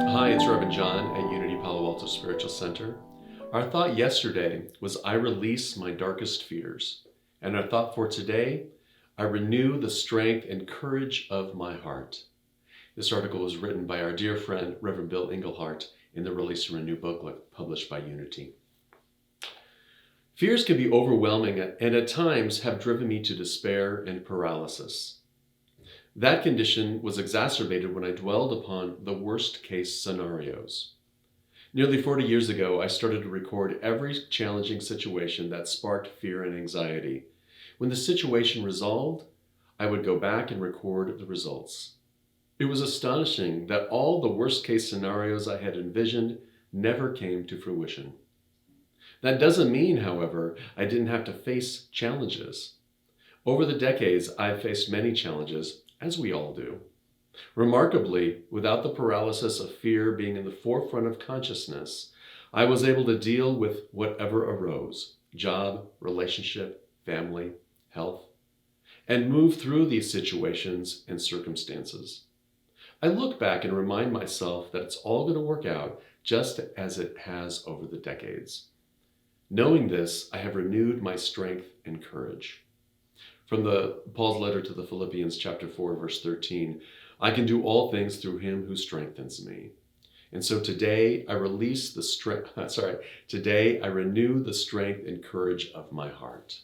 Hi, it's Reverend John at Unity Palo Alto Spiritual Center. Our thought yesterday was, I release my darkest fears. And our thought for today, I renew the strength and courage of my heart. This article was written by our dear friend, Reverend Bill Englehart, in the Release and Renew booklet published by Unity. Fears can be overwhelming and at times have driven me to despair and paralysis. That condition was exacerbated when I dwelled upon the worst case scenarios. Nearly 40 years ago, I started to record every challenging situation that sparked fear and anxiety. When the situation resolved, I would go back and record the results. It was astonishing that all the worst case scenarios I had envisioned never came to fruition. That doesn't mean, however, I didn't have to face challenges. Over the decades, I've faced many challenges, as we all do. Remarkably, without the paralysis of fear being in the forefront of consciousness, I was able to deal with whatever arose: job, relationship, family, health, and move through these situations and circumstances. I look back and remind myself that it's all going to work out just as it has over the decades. Knowing this, I have renewed my strength and courage. From Paul's letter to the Philippians, chapter 4, verse 13, I can do all things through him who strengthens me. And so today I renew the strength and courage of my heart.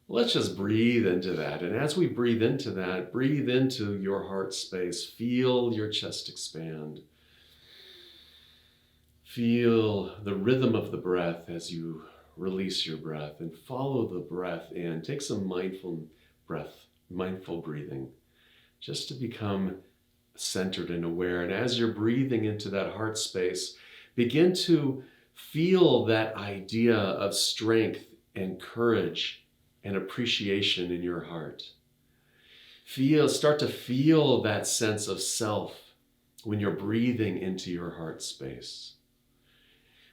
Let's just breathe into that. And as we breathe into that, breathe into your heart space. Feel your chest expand. Feel the rhythm of the breath as you release your breath, and follow the breath in. Take some mindful breathing, just to become centered and aware. And as you're breathing into that heart space, begin to feel that idea of strength and courage and appreciation in your heart. Start to feel that sense of self when you're breathing into your heart space.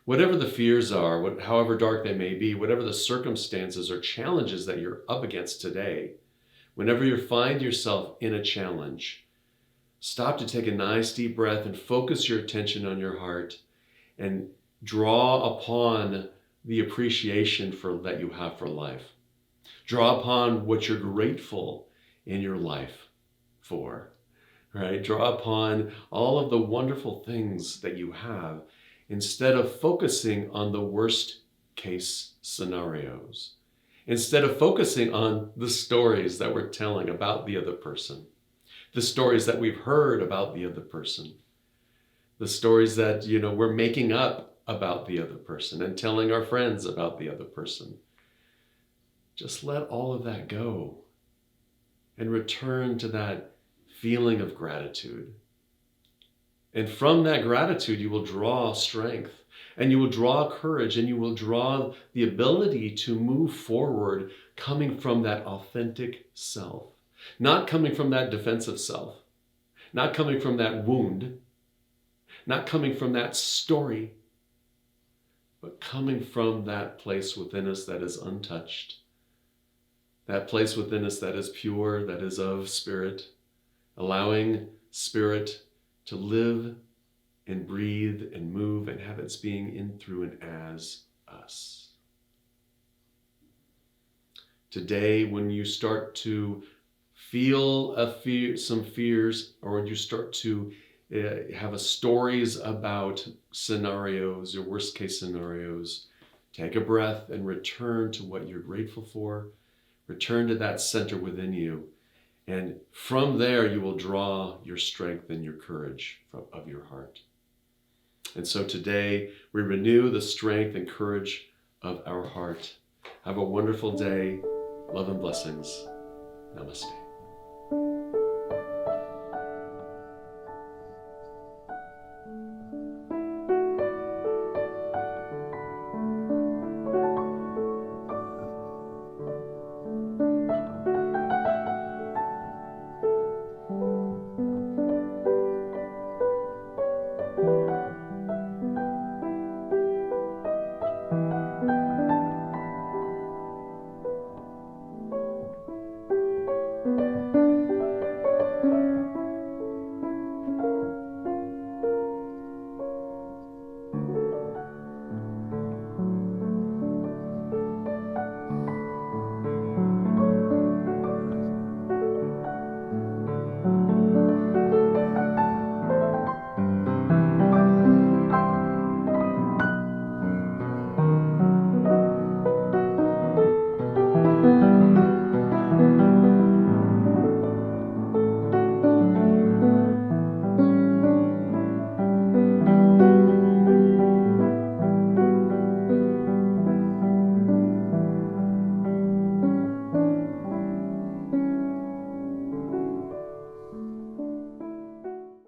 Whatever the fears are, however dark they may be, whatever the circumstances or challenges that you're up against today, whenever you find yourself in a challenge, stop to take a nice deep breath and focus your attention on your heart and draw upon the appreciation that you have for life. Draw upon what you're grateful in your life for, right? Draw upon all of the wonderful things that you have, instead of focusing on the worst case scenarios, instead of focusing on the stories that we're telling about the other person, the stories that we've heard about the other person, the stories that, we're making up about the other person and telling our friends about the other person. Just let all of that go and return to that feeling of gratitude. And from that gratitude, you will draw strength, and you will draw courage, and you will draw the ability to move forward, coming from that authentic self, not coming from that defensive self, not coming from that wound, not coming from that story, but coming from that place within us that is untouched, that place within us that is pure, that is of spirit, allowing spirit to live and breathe and move and have its being in, through, and as us. Today, when you start to feel some fears, or when you start to have stories about scenarios or worst case scenarios, take a breath and return to what you're grateful for. Return to that center within you. And from there, you will draw your strength and your courage of your heart. And so today, we renew the strength and courage of our heart. Have a wonderful day. Love and blessings. Namaste.